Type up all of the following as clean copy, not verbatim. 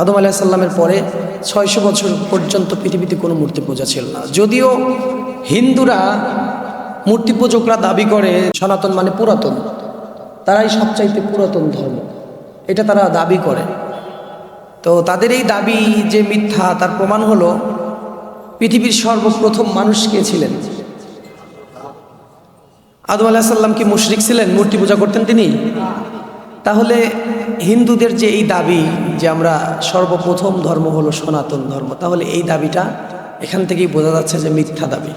আদম আলাইহিস সালামের পরে ৬০০ বছর পর্যন্ত পৃথিবীতে কোনো মূর্তি পূজা ছিল না। যদিও হিন্দুরা মূর্তি পূজকরা দাবি করে সনাতন মানে পুরাতন, তারাই সবচাইতে পুরাতন ধর্ম, এটা তারা দাবি করে। তো তাদের এই দাবি যে মিথ্যা তার প্রমাণ হলো পৃথিবীর সর্বপ্রথম মানুষ কে ছিলেন? আদম আলাইহিস সালাম কি মুশরিক ছিলেন? মূর্তি পূজা করতেন তিনি? তাহলে হিন্দুদের যে এই দাবি যে আমরা সর্বপ্রথম ধর্ম হলো সনাতন ধর্ম, তাহলে এই দাবিটা এখান থেকেই বোঝা যাচ্ছে যে মিথ্যা দাবি।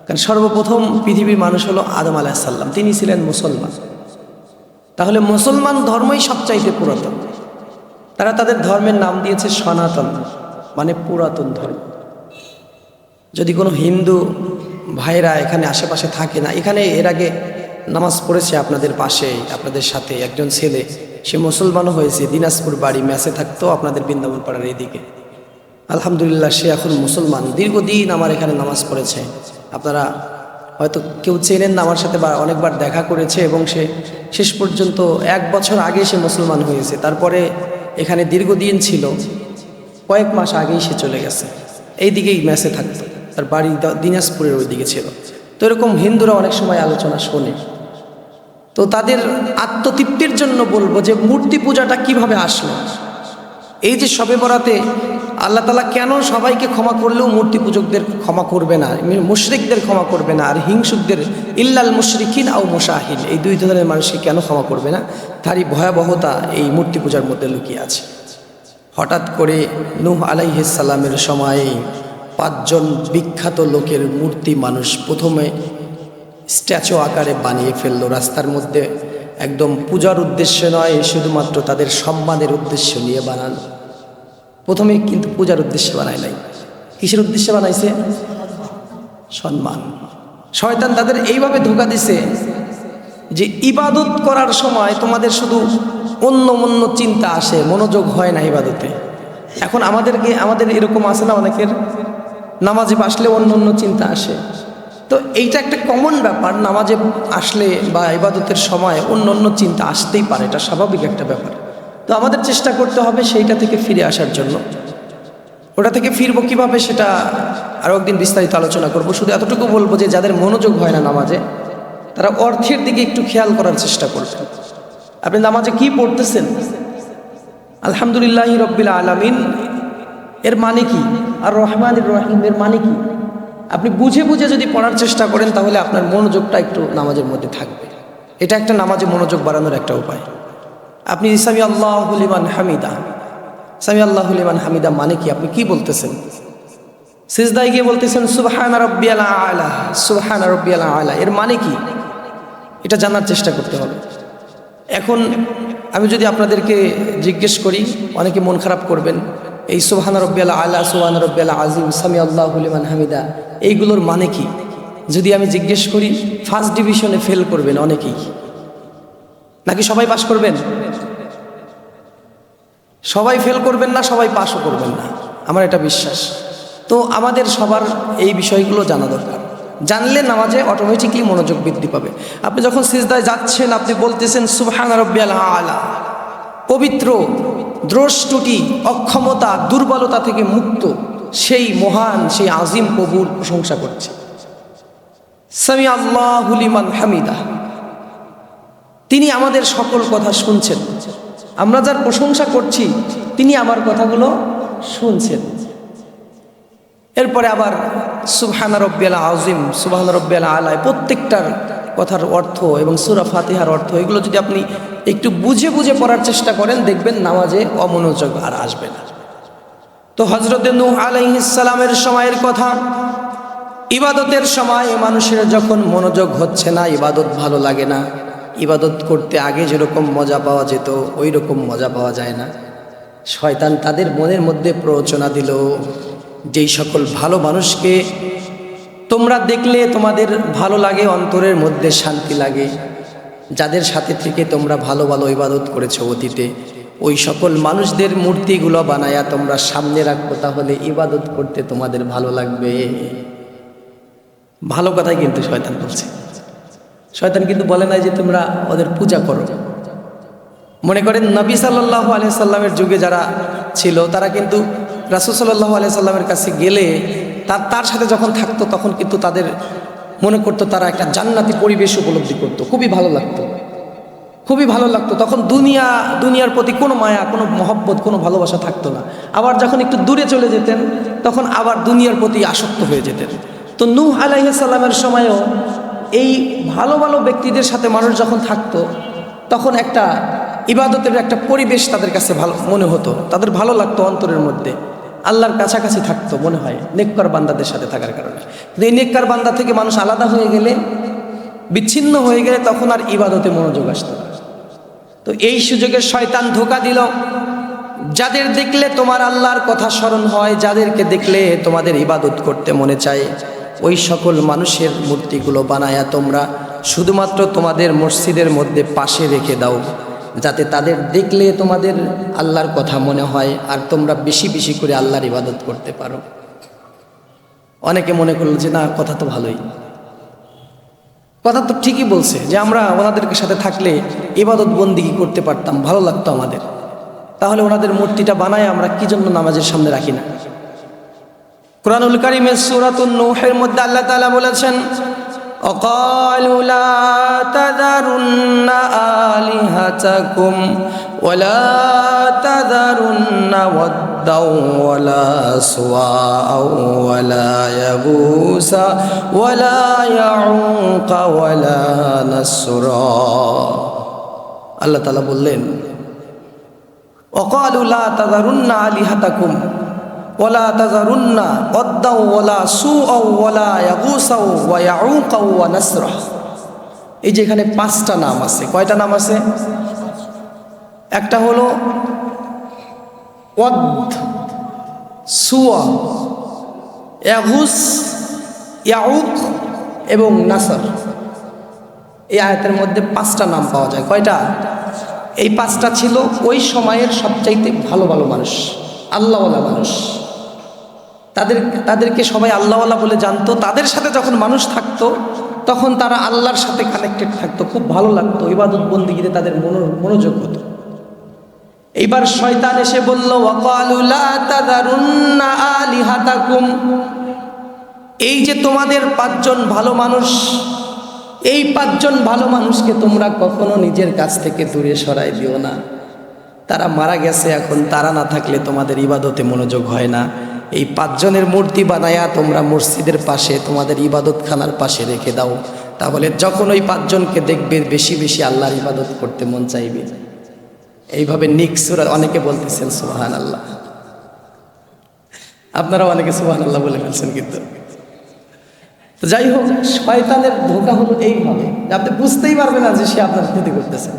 কারণ সর্বপ্রথম পৃথিবীর মানুষ হলো আদম আলাইহিস সালাম, তিনি ছিলেন মুসলমান। তাহলে মুসলমান ধর্মই সবচাইতে পুরাতন। তারা তাদের ধর্মের নাম দিয়েছে সনাতন, মানে পুরাতন ধর্ম। যদি কোনো হিন্দু ভাইরা এখানে আশেপাশে থাকে না, এখানে এর আগে নামাজ পড়েছে আপনাদের পাশে, আপনাদের সাথে একজন ছেলে, সে মুসলমানও হয়েছে, দিনাজপুর বাড়ি, ম্যাচে থাকতো আপনাদের বৃন্দাবন পাড়ার এদিকে। আলহামদুলিল্লাহ সে এখন মুসলমান, দীর্ঘদিন আমার এখানে নামাজ পড়েছে। আপনারা হয়তো কেউ চেনেন না, আমার সাথে অনেকবার দেখা করেছে এবং সে শেষ পর্যন্ত 1 বছর আগে সে মুসলমান হয়েছে। তারপরে এখানে দীর্ঘদিন ছিল, কয়েক মাস আগেই সে চলে গেছে। এই দিকেই ম্যাচে থাকতো, তার বাড়ি দিনাজপুরের ওই দিকে ছিল। তো এরকম হিন্দুরা অনেক সময় আলোচনা শোনে। তো তাদের আত্মতৃপ্তির জন্য বলবো যে মূর্তি পূজাটা কিভাবে আসলো। এই যে শবে বরাতে আল্লাহ তাআলা কেন সবাইকে ক্ষমা করলেও মূর্তি পূজকদের ক্ষমা করবে না, মুশরিকদের ক্ষমা করবে না, আর হিংসুকদের ইল্লাল মুশরিকিন আও মুশাহিন, এই দুই ধরনের মানুষকে কেন ক্ষমা করবে না, তারই ভয়াবহতা এই মূর্তি পূজার মধ্যে লুকিয়ে আছে। হঠাৎ করে নূহ আলাইহিস সালামের সময়ে 5 জন বিখ্যাত লোকের মূর্তি মানুষ প্রথমে স্ট্যাচু আকারে বানিয়ে ফেললো রাস্তার মধ্যে, একদম পূজার উদ্দেশ্যে নয়, শুধুমাত্র তাদের সম্মানের উদ্দেশ্য নিয়ে বানানো। প্রথমে কিন্তু পূজার উদ্দেশ্যে বানায় নাই, কিসের উদ্দেশ্যে বানাইছে? সম্মান। শয়তান তাদের এইভাবে ধোঁকা দিছে যে ইবাদত করার সময় তোমাদের শুধু অন্য অন্য চিন্তা আসে, মনোযোগ হয় না ইবাদতে। এখন আমাদের এরকম আছে না, অনেকের নামাজে আসলে অন্য অন্য চিন্তা আসে। তো এইটা একটা কমন ব্যাপার, নামাজে আসলে বা ইবাদতের সময় অন্য অন্য চিন্তা আসতেই পারে, এটা স্বাভাবিক একটা ব্যাপার। তো আমাদের চেষ্টা করতে হবে সেইটা থেকে ফিরে আসার জন্য। ওটা থেকে ফিরবো কীভাবে সেটা আরও একদিন বিস্তারিত আলোচনা করব। শুধু এতটুকু বলবো যে যাদের মনোযোগ হয় না নামাজে, তারা অর্থের দিকে একটু খেয়াল করার চেষ্টা করবেন। আপনি নামাজে কি পড়তেছেন? আলহামদুলিল্লাহি রব্বিল আলামিন এর মানে কি? আর রহমানির রহিম এর মানে কি? আপনি বুঝে বুঝে যদি পড়ার চেষ্টা করেন তাহলে আপনার মনোযোগটা একটু নামাজের মধ্যে থাকবে। এটা একটা নামাজে মনোযোগ বাড়ানোর একটা উপায়। আপনি সামি আল্লাহু লিমান হামিদা, সামি আল্লাহু লিমান হামিদা মানে কি? আপনি কি বলতেছেন? সিজদায় গিয়ে বলতেছেন সুবহানা রাব্বিয়াল আলা, সুবহানা রাব্বিয়াল আলা, এর মানে কি? এটা জানার চেষ্টা করতে হবে। এখন আমি যদি আপনাদেরকে জিজ্ঞেস করি, অনেকে মন খারাপ করবেন, এই সুবহানা রাব্বিয়াল আলা, সুবহানা রাব্বিয়াল আযীম, সামি আল্লাহু লিমান হামিদা, এইগুলোর মানে কি যদি আমি জিজ্ঞেস করি, ফার্স্ট ডিভিশনে ফেল করবেন অনেকেই, নাকি সবাই পাস করবেন? সবাই ফেল করবেন না, সবাই পাসও করবেন না, আমার এটা বিশ্বাস। তো আমাদের সবার এই বিষয়গুলো জানা দরকার। জানলে নামাজে অটোমেটিকলি মনোযোগ বৃদ্ধি পাবে। আপনি যখন সিজদায় যাচ্ছেন, আপনি বলতেছেন সুবহানা রাব্বিয়াল আলা, পবিত্র, দোষ ত্রুটি, অক্ষমতা, দুর্বলতা থেকে মুক্ত সেই মহান, সেই আজিম প্রভুর প্রশংসা করছে। সামি আল্লাহু লিমান হামিদা, তিনি আমাদের সকল কথা শুনছেন। আমরা যার প্রশংসা করছি তিনি আমার কথাগুলো শুনছেন। এরপরে আবার সুবহানা রাব্বিয়াল আযীম, সুবহানা রাব্বিয়াল আলা, প্রত্যেকটার কথার অর্থ এবং সূরা ফাতিহার অর্থ, এগুলো যদি আপনি একটু বুঝে বুঝে পড়ার চেষ্টা করেন, দেখবেন নামাজে অমনোযোগ আর আসবে না। তো হযরত নূহ আলাইহিস সালামের সময়ের কথা, ইবাদতের সময় মানুষের যখন মনোযোগ হচ্ছে না, ইবাদত ভালো লাগে না, ইবাদত করতে আগে যেরকম মজা পাওয়া যেত ওই রকম মজা পাওয়া যায় না, শয়তান তাদের মনের মধ্যে প্ররোচনা দিল, যেই সকল ভালো মানুষকে তোমরা দেখলে তোমাদের ভালো লাগে, অন্তরের মধ্যে শান্তি লাগে, যাদের সাথে থেকে তোমরা ভালো ভালো ইবাদত করেছো অতীতে, ওই সকল মানুষদের মূর্তিগুলো বানায়া তোমরা সামনে রাখো, তাহলে ইবাদত করতে তোমাদের ভালো লাগবে। ভালো কথাই কিন্তু শয়তান বলছে। শয়তান কিন্তু বলে নাই যে তোমরা ওদের পূজা করো, মনে করেন নবী সাল্লাল্লাহু আলাইহি সাল্লামের যুগে যারা ছিল তারা কিন্তু রাসূল সাল্লাল্লাহু আলাইহি সাল্লামের কাছে গেলে তার সাথে যখন থাকতো তখন কিন্তু তাদের মনে করতো তারা একটা জান্নাতি পরিবেশ উপলব্ধি করতো, খুবই ভালো লাগতো, খুবই ভালো লাগতো। তখন দুনিয়ার প্রতি কোনো মায়া, কোনো মহব্বত, কোনো ভালোবাসা থাকতো না। আবার যখন একটু দূরে চলে যেতেন তখন আবার দুনিয়ার প্রতি আসক্ত হয়ে যেতেন। তো নূহ আলাইহিস সালামের সময়ও এই ভালো ভালো ব্যক্তিদের সাথে মানুষ যখন থাকতো তখন একটা ইবাদতের একটা পরিবেশ তাদের কাছে ভালো মনে হতো, তাদের ভালো লাগতো, অন্তরের মধ্যে আল্লাহর কাছাকাছি থাকতো মনে হয় নেককার বান্দাদের সাথে থাকার কারণে। কিন্তু এই নেককার বান্দা থেকে মানুষ আলাদা হয়ে গেলে, বিচ্ছিন্ন হয়ে গেলে তখন আর ইবাদতে মনোযোগ আসতো না। তো এই সুযোগে শয়তান ধোঁকা দিল, যাদের দেখলে তোমার আল্লাহর কথা স্মরণ হয়, যাদেরকে দেখলে তোমাদের ইবাদত করতে মনে চায়, ওই সকল মানুষের মূর্তিগুলো বানায়া তোমরা শুধুমাত্র তোমাদের মসজিদের মধ্যে পাশে রেখে দাও, যাতে তাদের দেখলে তোমাদের আল্লাহর কথা মনে হয় আর তোমরা বেশি বেশি করে আল্লাহর ইবাদত করতে পারো। অনেকে মনে করলো যে না, কথা তো ভালোই, কথা তো ঠিকই বলছে, যে আমরা ওনাদের সাথে থাকলে ইবাদত বন্দিগি করতে পারতাম, ভালো লাগতো আমাদের, তাহলে ওনাদের মূর্তিটা বানায় আমরা কি জন্য নামাজের সামনে রাখি না? কুরআনুল কারীমের সূরাতুন নূহের মধ্যে আল্লাহ তাআলা বলেছেন, وقالوا لا تذرن آلهتكم ولا تذرن ودا ولا سواعا ولا يغوث ولا يعوق ولا نسرا। আল্লাহ তাআলা বললেন, وقالوا لا تذرن آلهتكم ওয়ালা তাযারুন্না ওয়াদ্দাও ওয়ালা সুআও ওয়ালা ইয়াগুসা ওয়া ইয়াউকা ওয়া নাসরা। এই যে এখানে 5টা নাম আছে, কয়টা নাম আছে? একটা হলো ওয়াদ, সুআ, ইয়াগুস, ইয়াউক এবং নাসর। এই আয়াতের মধ্যে 5টা নাম পাওয়া যায়। কয়টা? এই 5টা ছিল ওই সময়ের সবচাইতে ভালো ভালো মানুষ, আল্লাহওয়ালা মানুষ। তাদেরকে সবাই আল্লাহওয়ালা বলে জানতো। তাদের সাথে যখন মানুষ থাকতো তখন তারা আল্লাহর সাথে কানেক্টেড থাকতো, খুব ভালো লাগতো, ইবাদত বন্দেগীতে তাদের মনোযোগ হতো। এইবার শয়তান এসে বলল, ওয়াকালু লা তাযারুন্না আলিহাতাকুম, এই যে তোমাদের 5জন ভালো মানুষ, এই 5জন ভালো মানুষকে তোমরা কখনো নিজের কাছ থেকে দূরে সরাই দিও না। তারা মারা গেছে, এখন তারা না থাকলে তোমাদের ইবাদতে মনোযোগ হয় না। এই 5জনের মূর্তি বানায়া তোমরা মসজিদের পাশে তোমাদের ইবাদতখানার পাশে রেখে দাও, তাহলে যখন ওই 5জনকে দেখবে বেশি বেশি আল্লাহর ইবাদত করতে মন চাইবে। এইভাবে নিকসুরা অনেকে বলতেছেন সুবহানাল্লাহ, আপনারা অনেকে সুবহানাল্লাহ বলে ফেলছেন। কিন্তু তো যাই হোক, শয়তানের ধোঁকা হলো এইভাবে যে আপনি বুঝতেই পারবেন না যে সে আপনার ক্ষতি করতেছে।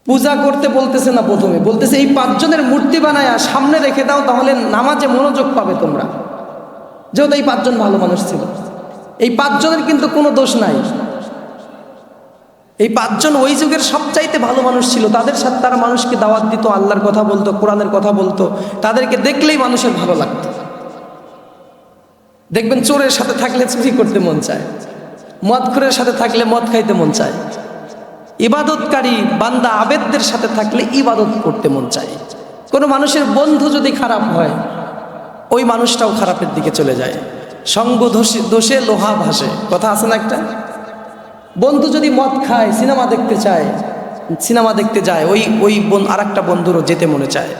পূজা করতে বলতেছে না, প্রথমে বলতেছে এই 5জনের মূর্তি বানায়া সামনে রেখে দাও, তাহলে নামাজে মনোযোগ পাবে তোমরা। যেহেতু এই 5জন ভালো মানুষ ছিল, এই 5জনের কিন্তু কোনো দোষ নাই। এই 5জন ওই যুগের সবচাইতে ভালো মানুষ ছিল, তাদের সাথে তারা মানুষকে দাওয়াত দিত, আল্লাহর কথা বলতো, কোরআনের কথা বলতো, তাদেরকে দেখলেই মানুষের ভালো লাগতো। দেখবেন চোরের সাথে থাকলে চুরি করতে মন চায়, মদখোরের সাথে থাকলে মদ খাইতে মন চায়, ইবাদতকারী বান্দা আবেদদের সাথে থাকলে ইবাদত করতে মন চায়। কোনো মানুষের বন্ধু যদি খারাপ হয়, ওই মানুষটাও খারাপের দিকে চলে যায়। সঙ্গ দোষে লোহা ভাসে, কথা আছে না একটা? বন্ধু যদি মদ খায়, সিনেমা দেখতে চায়, সিনেমা দেখতে যায়, ওই আর একটা বন্ধুরও যেতে মনে চায়।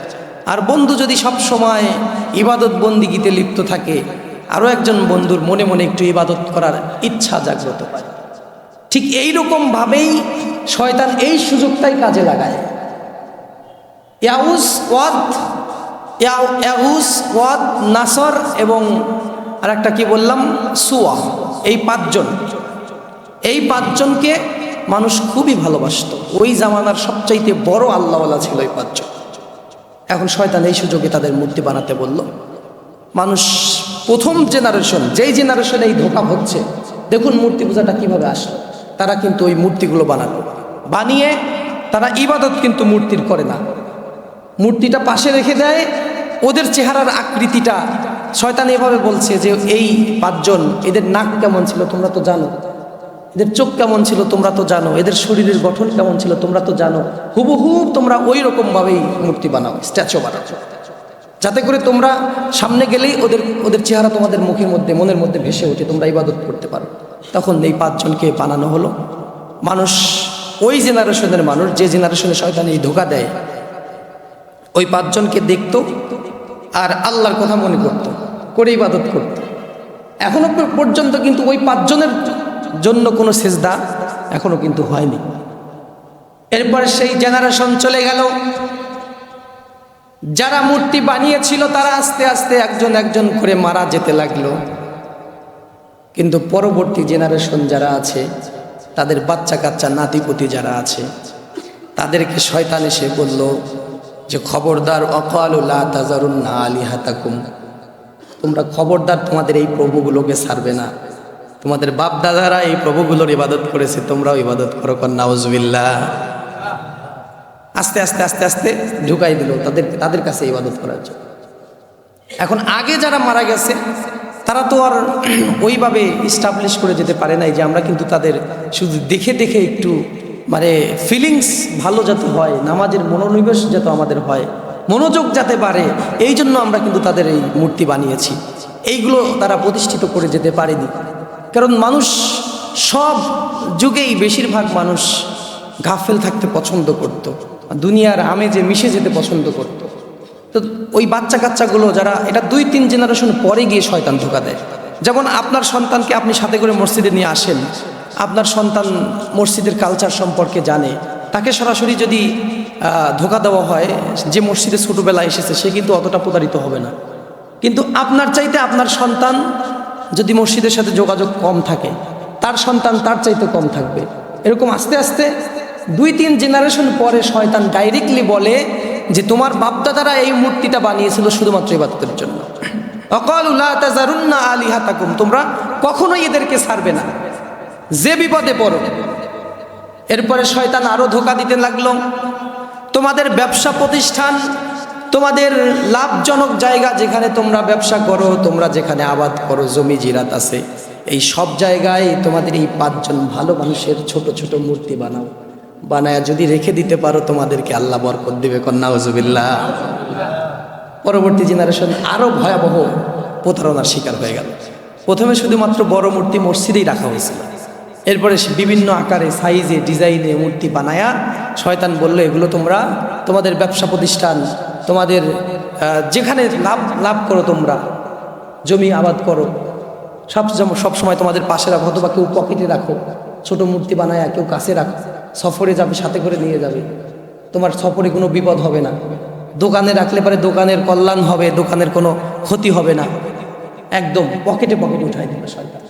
আর বন্ধু যদি সব সময় ইবাদত বন্দিগিতে লিপ্ত থাকে, আরও একজন বন্ধুর মনে মনে একটু ইবাদত করার ইচ্ছা জাগ্রত পায়। ঠিক এইরকম ভাবেই শয়তান এই সুযোগটাই কাজে লাগায়। ইয়াউস ওয়াদ, নাসর এবং আর একটা কি বললাম, সুয়া, এই 5জন, এই 5জনকে মানুষ খুবই ভালোবাসত। ওই জামানার সবচাইতে বড় আল্লাহওয়ালা ছিল এই 5জন। এখন শয়তান এই সুযোগে তাদের মূর্তি বানাতে বলল। মানুষ প্রথম জেনারেশন, যেই জেনারেশনে এই ধোঁকা হচ্ছে, দেখুন মূর্তি পূজাটা কিভাবে আসলো। তারা কিন্তু ওই মূর্তিগুলো বানালো, বানিয়ে তারা ইবাদত কিন্তু মূর্তির করে না, মূর্তিটা পাশে রেখে দেয়। ওদের চেহারার আকৃতিটা শয়তান এভাবে বলছে যে এই 5জন, এদের নাক কেমন ছিল তোমরা তো জানো, এদের চোখ কেমন ছিল তোমরা তো জানো, এদের শরীরের গঠন কেমন ছিল তোমরা তো জানো, হুবহুব তোমরা ওই রকমভাবেই মূর্তি বানাও, স্ট্যাচু বানাও, যাতে করে তোমরা সামনে গেলেই ওদের চেহারা তোমাদের মনের মধ্যে ভেসে ওঠে, তোমরা ইবাদত করতে পারো। তখন এই 5 জনকে বানানো হলো। মানুষ ওই জেনারেশনের মানুষ, যে জেনারেশনে শয়তান এই ধোঁকা দেয়, ওই 5 জনকে দেখত আর আল্লাহর কথা মনে করত, করে ইবাদত করত। এখনো পর্যন্ত কিন্তু ওই 5 জনের জন্য কোনো সেজদা এখনো কিন্তু হয়নি। এরপর সেই জেনারেশন চলে গেল। যারা মূর্তি বানিয়েছিল তারা আস্তে আস্তে একজন একজন করে মারা যেতে লাগলো। কিন্তু পরবর্তী জেনারেশন যারা আছে, তাদের বাচ্চা কাচ্চা নাতিপুতি যারা আছে, তাদেরকে শয়তান এসে বলল যে খবরদার, অকালু লা তাজারুন্না আলিহাতাকুম, তোমরা খবরদার তোমাদের এই প্রভুগুলোকে ছাড়বে না। তোমাদের বাপ দাদারা এই প্রভুগুলোর ইবাদত করেছে, তোমরাও ইবাদত করো। নাউজুবিল্লাহ। আস্তে আস্তে আস্তে আস্তে ঢুকাই দিল তাদের কাছে ইবাদত করার জন্য। এখন আগে যারা মারা গেছে তারা তো আর ওইভাবে ইস্টাবলিশ করে যেতে পারে নাই যে আমরা কিন্তু তাদের শুধু দেখে দেখে একটু মানে ফিলিংস ভালো যাতে হয়, নামাজের মনোনিবেশ যাতে আমাদের হয়, মনোযোগ যাতে বাড়ে, এই জন্য আমরা কিন্তু তাদের এই মূর্তি বানিয়েছি। এইগুলো তারা প্রতিষ্ঠিত করে যেতে পারেনি। কারণ মানুষ সব যুগেই বেশিরভাগ মানুষ গাফেল থাকতে পছন্দ করত, দুনিয়ার আমেজে মিশে যেতে পছন্দ করত। তো ওই বাচ্চা কাচ্চাগুলো যারা, এটা 2-3 জেনারেশন পরে গিয়ে শয়তান ধোঁকা দেয়। যেমন আপনার সন্তানকে আপনি সাথে করে মসজিদে নিয়ে আসেন, আপনার সন্তান মসজিদের কালচার সম্পর্কে জানে, তাকে সরাসরি যদি ধোঁকা দেওয়া হয় যে মসজিদে ছোটোবেলায় এসেছে, সে কিন্তু অতটা প্রতারিত হবে না। কিন্তু আপনার চাইতে আপনার সন্তান যদি মসজিদের সাথে যোগাযোগ কম থাকে, তার সন্তান তার চাইতে কম থাকবে। এরকম আস্তে আস্তে 2-3 জেনারেশন পরে শয়তান ডাইরেক্টলি বলে যে তোমার বাপদাদারা এই মূর্তিটা বানিয়েছিল শুধুমাত্র ইবাদতের জন্য। অকালু লা তাজারুন্না আলিহাতাকুম, তোমরা কখনোই এদেরকে ছাড়বে না, যে বিপদে পড়ো। এরপরে শয়তান আরো ধোঁকা দিতে লাগলো। তোমাদের ব্যবসা প্রতিষ্ঠান, তোমাদের লাভজনক জায়গা যেখানে তোমরা ব্যবসা করো, তোমরা যেখানে আবাদ করো, জমি জিরাত আছে, এই সব জায়গায় তোমাদের এই 5 জন ভালো মানুষের ছোট ছোট মূর্তি বানাও, বানায়া যদি রেখে দিতে পারো তোমাদেরকে আল্লাহ বরকত দিবে। নাউজুবিল্লাহ। পরবর্তী জেনারেশন আরো ভয়াবহ প্রতারণার শিকার হয়ে গেল। প্রথমে শুধুমাত্র বড় মূর্তি মসজিদেই রাখা হয়েছিল, এরপরে বিভিন্ন আকারে সাইজে ডিজাইনে মূর্তি বানায়া শয়তান বলল এগুলো তোমরা তোমাদের ব্যবসা প্রতিষ্ঠান, তোমাদের যেখানে লাভ করো, তোমরা জমি আবাদ করো, সব সময় তোমাদের পাশে রাখো, অথবা কেউ পকেটে রাখো, ছোট মূর্তি বানায়া কেউ কাছে রাখো, সফরে যাবে সাথে করে নিয়ে যাবে, তোমার সফরে কোনো বিপদ হবে না, দোকানে রাখলে পরে দোকানের কল্যাণ হবে, দোকানের কোনো ক্ষতি হবে না, একদম পকেটে উঠাই দিল শয়তান।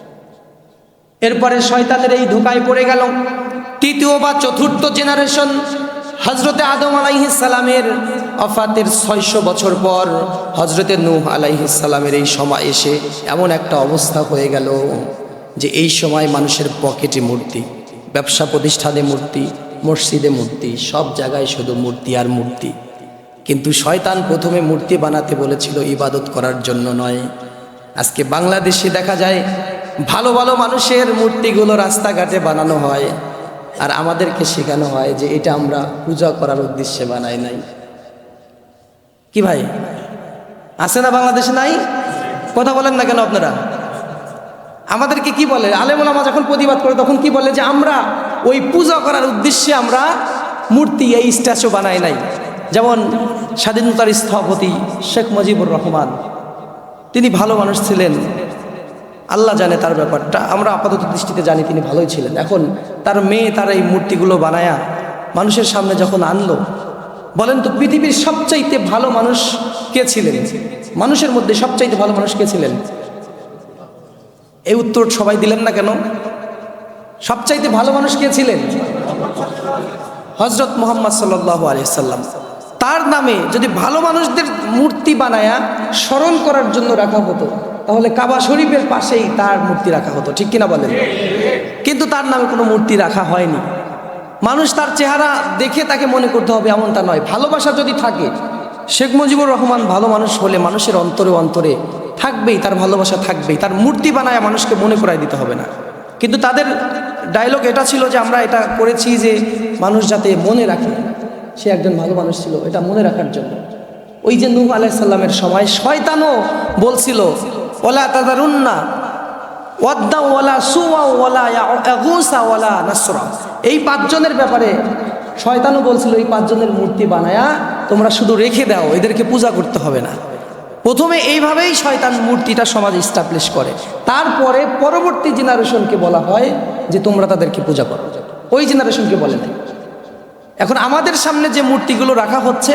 এরপরে শয়তানের এই ধোঁকায় পড়ে গেল 3য় বা 4র্থ জেনারেশন। হজরতে আদম আলাইহিস সালামের ওফাতের 600 বছর পর হজরতে নূহ আলাইহিস সালামের এই সময় এসে এমন একটা অবস্থা হয়ে গেল যে এই সময় মানুষের পকেটে মূর্তি, ব্যবসা প্রতিষ্ঠানে মূর্তি, মসজিদে মূর্তি, সব জায়গায় শুধু মূর্তি আর মূর্তি। কিন্তু শয়তান প্রথমে মূর্তি বানাতে বলেছিল ইবাদত করার জন্য নয়। আজকে বাংলাদেশে দেখা যায় ভালো ভালো মানুষের মূর্তিগুলো রাস্তাঘাটে বানানো হয়, আর আমাদেরকে শেখানো হয় যে এটা আমরা পূজা করার উদ্দেশ্যে বানাই নাই। কি ভাই, আছে না বাংলাদেশে? নাই? কথা বলেন না কেন আপনারা? আমাদেরকে কি বলে আলেম ওলামা যখন প্রতিবাদ করে তখন কি বলে যে আমরা ওই পূজা করার উদ্দেশ্যে আমরা মূর্তি, এই স্ট্যাচু বানাই নাই। যেমন স্বাধীনতার স্থপতি শেখ মুজিবুর রহমান, তিনি ভালো মানুষ ছিলেন, আল্লাহ জানে তার ব্যাপারটা, আমরা আপাতত দৃষ্টিতে জানি তিনি ভালোই ছিলেন। এখন তার মেয়ে তার এই মূর্তিগুলো বানায়া মানুষের সামনে যখন আনলো, বলেন তো পৃথিবীর সবচাইতে ভালো মানুষ কে ছিলেন? মানুষের মধ্যে সবচাইতে ভালো মানুষ কে ছিলেন? এই উত্তর সবাই দিলেন না কেন? সবচাইতে ভালো মানুষ কে ছিলেন? হযরত মুহাম্মদ সাল্লাল্লাহু আলাইহি ওয়াসাল্লাম। তার নামে যদি ভালো মানুষদের মূর্তি বানায়া স্মরণ করার জন্য রাখা হতো, তাহলে কাবা শরীফের পাশেই তার মূর্তি রাখা হতো, ঠিক কিনা বলেন? কিন্তু তার নামে কোনো মূর্তি রাখা হয়নি। মানুষ তার চেহারা দেখে তাকে মনে করতে হবে এমনটা নয়। ভালোবাসা যদি থাকে, শেখ মুজিবুর রহমান ভালো মানুষ হলে মানুষের অন্তরে অন্তরে থাকবেই, তার ভালোবাসা থাকবেই। তার মূর্তি বানায় মানুষকে মনে করাই দিতে হবে না। কিন্তু তাদের ডায়লগ এটা ছিল যে আমরা এটা করেছি যে মানুষ যাতে মনে রাখে সে একজন ভালো মানুষ ছিল, এটা মনে রাখার জন্য। ওই যে নূহ আলাইহিস সালামের সময় শয়তানও বলছিল ওয়ালা তাযারুন্না ওয়াদ্দা ওয়ালা সুওয়া ওয়ালা ইয়াগুসা ওয়ালা নাসরা, এই পাঁচজনের ব্যাপারে শয়তানও বলছিল এই পাঁচজনের মূর্তি বানায়া তোমরা শুধু রেখে দাও, এদেরকে পূজা করতে হবে না। প্রথমে এইভাবেই শয়তান মূর্তিটা সমাজে ইস্টাবলিশ করে, তারপরে পরবর্তী জেনারেশনকে বলা হয় যে তোমরা তাদেরকে পূজা করো, ওই জেনারেশনকে বলে নাই। এখন আমাদের সামনে যে মূর্তিগুলো রাখা হচ্ছে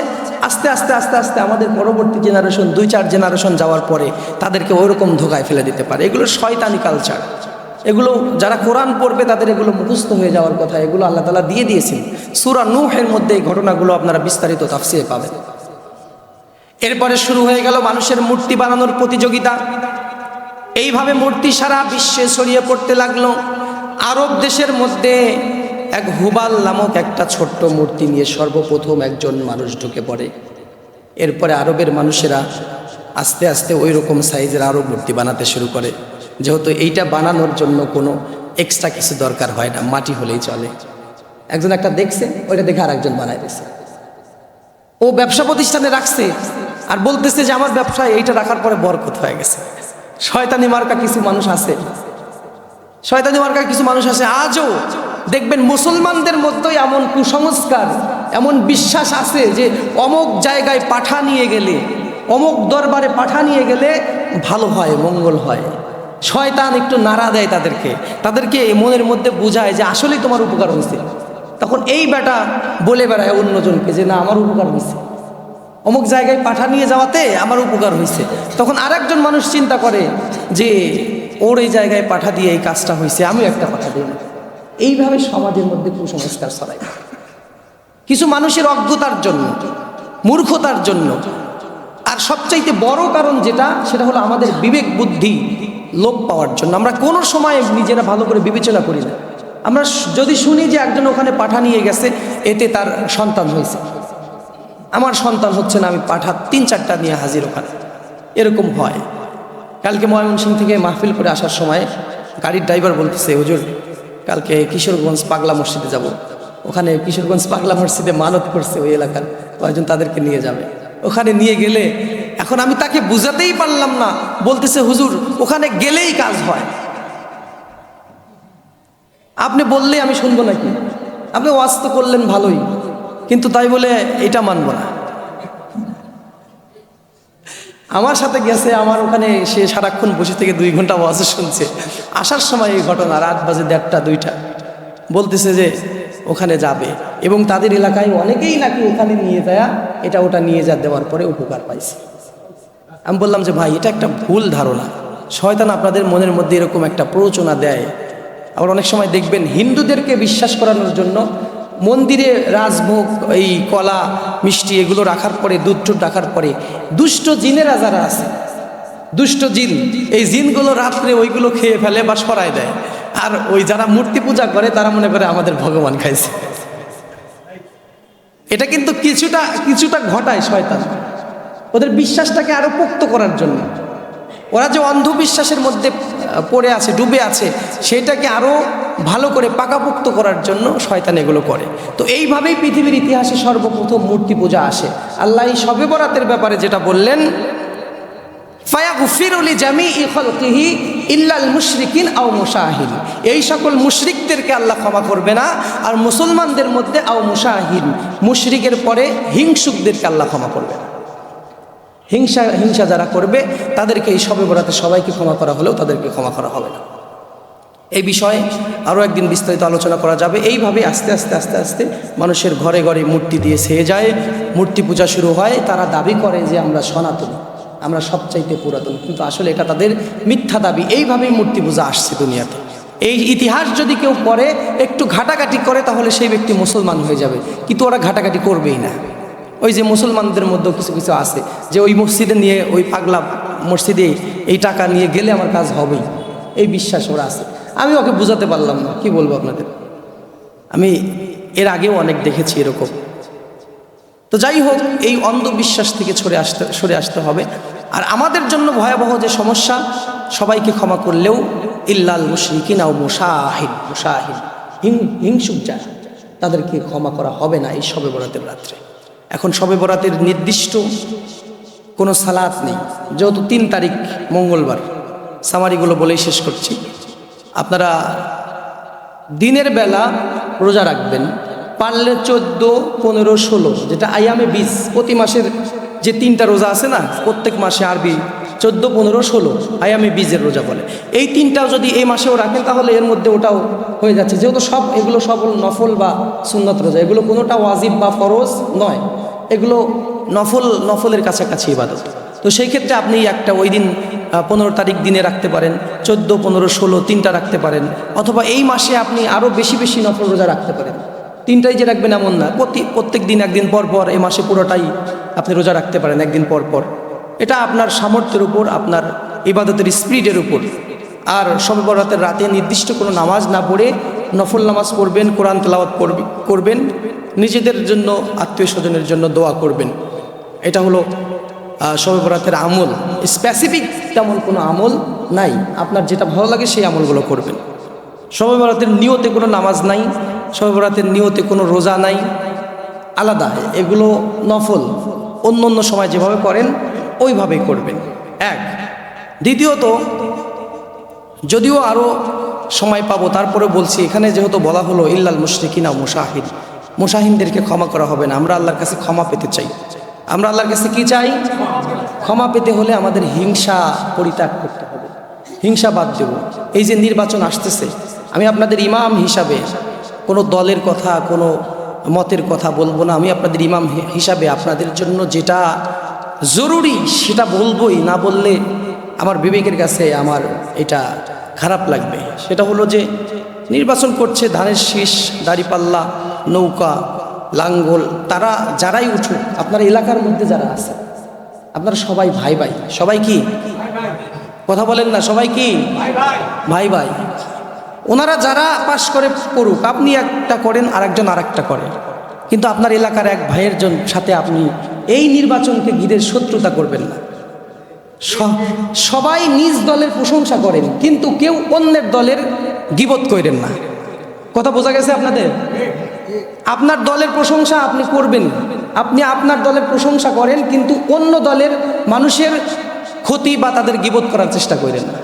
আস্তে আস্তে আস্তে আস্তে আমাদের পরবর্তী জেনারেশন 2-4 জেনারেশন যাওয়ার পরে তাদেরকে ওইরকম ধোকায় ফেলে দিতে পারে। এগুলো শয়তানি কালচার, এগুলো যারা কোরআন পড়বে তাদের এগুলো মুখস্থ হয়ে যাওয়ার কথা, এগুলো আল্লাহ তাআলা দিয়ে দিয়েছেন। সূরা নূহের মধ্যে এই ঘটনাগুলো আপনারা বিস্তারিত তাফসীরে পাবেন। এরপরে শুরু হয়ে গেল মানুষের মূর্তি বানানোর প্রতিযোগিতা। এইভাবে মূর্তি সারা বিশ্বে ছড়িয়ে পড়তে লাগলো। আরব দেশের মধ্যে এক হুবাল নামক একটা ছোট্ট মূর্তি নিয়ে সর্বপ্রথম একজন মানুষ ঢুকে পড়ে। এরপরে আরবের মানুষেরা আস্তে আস্তে ওই রকম সাইজের আরও মূর্তি বানাতে শুরু করে, যেহেতু এইটা বানানোর জন্য কোনো এক্সট্রা কিছু দরকার হয় না, মাটি হলেই চলে। একজন একটা দেখছে, ওইটা দেখে আর একজন বানাই দিচ্ছে। ও ব্যবসা প্রতিষ্ঠানে রাখছে আর বলতেছে যে আমার ব্যবসায় এইটা রাখার পরে বরকত হয়ে গেছে। শয়তানি মার্কা কিছু মানুষ আছে, শয়তানি মার্কা কিছু মানুষ আছে। আজও দেখবেন মুসলমানদের মধ্যেই এমন কুসংস্কার, এমন বিশ্বাস আছে যে অমুক জায়গায় পাঠা নিয়ে গেলে, অমুক দরবারে পাঠা নিয়ে গেলে ভালো হয়, মঙ্গল হয়। শয়তান একটু নাড়া দেয় তাদেরকে মনের মধ্যে বুঝায় যে আসলেই তোমার উপকার হয়েছে। তখন এই বেটা বলে বেড়ায় অন্যজনকে যে না আমার উপকার হয়েছে, অমুক জায়গায় পাঠা নিয়ে যাওয়াতে আমার উপকার হয়েছে। তখন আরেকজন মানুষ চিন্তা করে যে ওর এই জায়গায় পাঠা দিয়ে এই কাজটা হয়েছে, আমিও একটা পাঠা দিই না। এইভাবে সমাজের মধ্যে কুসংস্কার ছড়ায় কিছু মানুষের অজ্ঞতার জন্য, মূর্খতার জন্য। আর সবচাইতে বড় কারণ যেটা, সেটা হলো আমাদের বিবেক বুদ্ধি লোপ পাওয়ার জন্য। আমরা কোনো সময় নিজেরা ভালো করে বিবেচনা করি না। আমরা যদি শুনি যে একজন ওখানে পাঠা নিয়ে গেছে, এতে তার সন্তান হয়েছে, আমার সন্তান হচ্ছে না, আমি পাঠা 3-4টা নিয়ে হাজির ওখানে, এরকম হয়। কালকে ময়মনসিংহ থেকে মাহফিল করে আসার সময় গাড়ির ড্রাইভার বলতেছে হুজুর কালকে কিশোরগঞ্জ পাগলা মসজিদে যাব, ওখানে কিশোরগঞ্জ পাগলা মসজিদে মানত করছে ওই এলাকার কয়েকজন, তাদেরকে নিয়ে যাবে। ওখানে নিয়ে গেলে এখন আমি তাকে বুঝাতেই পারলাম না, বলতেছে হুজুর ওখানে গেলেই কাজ হয়, আপনি বললেই আমি শুনবো নাকি, আপনি ওয়াজ তো করলেন ভালোই, কিন্তু তাই বলে এটা মানব না। আমার সাথে গেছে, আমার ওখানে সে সারাক্ষণ বসে থেকে 2 ঘন্টা ওয়াজ শুনছে। আসার সময় এই ঘটনা, রাত বাজে 1:30-2টা, বলতেছে যে ওখানে যাবে এবং তাদের এলাকায় অনেকেই নাকি ওখানে নিয়ে যায়, এটা ওটা নিয়ে যা দেওয়ার পরে উপকার পাইছে। আমি বললাম যে ভাই এটা একটা ভুল ধারণা, শয়তান আপনাদের মনের মধ্যে এরকম একটা প্ররোচনা দেয়। আবার অনেক সময় দেখবেন হিন্দুদেরকে বিশ্বাস করানোর জন্য মন্দিরে রাজভোগ, এই কলা মিষ্টি এগুলো রাখার পরে, দুধ টুধ রাখার পরে দুষ্ট জিনেরা যারা আছে, দুষ্ট জিন, এই জিনগুলো রাত্রে ওইগুলো খেয়ে ফেলে বা সরায় দেয়। আর ওই যারা মূর্তি পূজা করে তারা মনে করে আমাদের ভগবান খাইছে। এটা কিন্তু কিছুটা ঘটায় শয়তান, ওদের বিশ্বাসটাকে আরো পোক্ত করার জন্য। ওরা যে অন্ধবিশ্বাসের মধ্যে পড়ে আছে, ডুবে আছে, সেটাকে আরো ভালো করে পাকাপোক্ত করার জন্য শয়তান এগুলো করে। তো এইভাবেই পৃথিবীর ইতিহাসে সর্বপ্রথম মূর্তি পূজা আসে। আল্লাহ এই শবে বরাতের ব্যাপারে যেটা বললেন, ফায়াগফিরু লিজামিই খালকিহি ইল্লাল মুশরিকিন আও মুশাহিন, এই সকল মুশরিকদেরকে আল্লাহ ক্ষমা করবে না, আর মুসলমানদের মধ্যে আও মুশাহিন, মুশরিকের পরে হিংসুকদেরকে আল্লাহ ক্ষমা করবে না। হিংসা যারা করবে তাদেরকে এই শবে বরাতে সবাইকে ক্ষমা করা হলেও তাদেরকে ক্ষমা করা হবে না। এই বিষয়ে আরও একদিন বিস্তারিত আলোচনা করা যাবে। এইভাবে আস্তে আস্তে আস্তে আস্তে মানুষের ঘরে ঘরে মূর্তি দিয়ে ছেয়ে যায়, মূর্তি পূজা শুরু হয়। তারা দাবি করে যে আমরা সনাতন, আমরা সবচাইতে পুরাতন, কিন্তু আসলে এটা তাদের মিথ্যা দাবি। এইভাবেই মূর্তি পূজা আসছে দুনিয়াতে। এই ইতিহাস যদি কেউ পড়ে, একটু ঘাটাঘাটি করে, তাহলে সেই ব্যক্তি মুসলমান হয়ে যাবে, কিন্তু ওরা ঘাটাঘাটি করবেই না। ওই যে মুসলমানদের মধ্যেও কিছু কিছু আছে যে ওই মসজিদে নিয়ে, ওই পাগলা মসজিদে এই টাকা নিয়ে গেলে আমার কাজ হবেই, এই বিশ্বাস ওরা আছে। আমি ওকে বুঝাতে পারলাম না, কি বলবো আপনাদের, আমি এর আগেও অনেক দেখেছি এরকম। তো যাই হোক, এই অন্ধবিশ্বাস থেকে সরে আসতে হবে। আর আমাদের জন্য ভয়াবহ যে সমস্যা, সবাইকে ক্ষমা করলেও ইল্লাল মুশরিকিন আও মুশাহিদ, হিংসুক যারা, তাদেরকে ক্ষমা করা হবে না এই শবে বরাতের রাত্রে। এখন শবে বরাতের নির্দিষ্ট কোনো সালাত নেই, যেহেতু 3 তারিখ মঙ্গলবার। সামারিগুলো বলেই শেষ করছি। আপনারা দিনের বেলা রোজা রাখবেন, পারলে 14, 15, 16, যেটা আয়ামে বীজ, প্রতি মাসের যে 3টা রোজা আছে না, প্রত্যেক মাসে আরবি 14, 15, 16 আয়ামে বীজের রোজা বলে। এই 3টাও যদি এই মাসেও রাখেন তাহলে এর মধ্যে ওটাও হয়ে যাচ্ছে, যেহেতু এগুলো সব নফল বা সুন্নত রোজা, এগুলো কোনোটা ওয়াজিব বা ফরজ নয়, এগুলো নফলের কাছাকাছি ইবাদত। তো সেই ক্ষেত্রে আপনি একটা ওই দিন 15 তারিখ দিনে রাখতে পারেন, 14, 15, 16 3টা রাখতে পারেন, অথবা এই মাসে আপনি আরও বেশি বেশি নফল রোজা রাখতে পারেন। 3টাই যে রাখবেন এমন না, প্রত্যেক দিন একদিন পর পর এই মাসে পুরোটাই আপনি রোজা রাখতে পারেন একদিন পর পর। এটা আপনার সামর্থ্যের উপর, আপনার ইবাদতের স্পিরিটের উপর। আর শবে বরাতের রাতে নির্দিষ্ট কোনো নামাজ না পড়ে নফল নামাজ পড়বেন, কোরআন তেলাওয়াত করবেন, নিজেদের জন্য, আত্মীয় স্বজনের জন্য দোয়া করবেন। এটা হলো শবে বরাতের আমল। স্পেসিফিক তেমন কোনো আমল নাই, আপনার যেটা ভালো লাগে সেই আমলগুলো করবেন। শবে বরাতের নিয়তে কোনো নামাজ নাই, শবে বরাতের নিয়তে কোনো রোজা নাই, আলাদা, এগুলো নফল। অন্য সময় যেভাবে করেন ওইভাবেই করবেন। এক। দ্বিতীয়ত, যদিও আরও সময় পাবো তারপরে বলছি, এখানে যেহেতু বলা হলো ইল্লাল মুশরিকিন আও মুশাহিদ, মুশাহিনদেরকে ক্ষমা করা হবে না। আমরা আল্লাহর কাছে ক্ষমা পেতে চাই। আমরা আল্লাহর কাছে কি চাই? ক্ষমা পেতে হলে আমাদের হিংসা পরিত্যাগ করতে হবে, হিংসা বাদ দেব। এই যে নির্বাচন আসতেছে, আমি আপনাদের ইমাম হিসাবে কোনো দলের কথা, কোনো মতের কথা বলবো না। আমি আপনাদের ইমাম হিসাবে আপনাদের জন্য যেটা জরুরি সেটা বলবোই, না বললে আমার বিবেকের কাছে আমার এটা খারাপ লাগবে। সেটা হলো যে নির্বাচন করছে ধানের শীষ, দাড়িপাল্লা, নৌকা, লাঙ্গল, তারা যারাই উঠুক, আপনার এলাকার মধ্যে যারা আছে আপনারা সবাই ভাই ভাই। সবাই কি কথা বলেন না? সবাই কি ভাই ভাই? ওনারা যারা পাশ করে করুক, আপনি একটা করেন, আরেকজন আরেকটা করে, কিন্তু আপনার এলাকার এক ভাইয়ের সাথে আপনি এই নির্বাচনকে ঘিরে শত্রুতা করবেন না। সবাই নিজ দলের প্রশংসা করেন, কিন্তু কেউ অন্যের দলের গীবত করেন না। কথা বোঝা গেছে আপনাদের? আপনার দলের প্রশংসা আপনি করবেন, আপনি আপনার দলের প্রশংসা করেন, কিন্তু অন্য দলের মানুষের ক্ষতি বা তাদের গীবত করার চেষ্টা করেন না।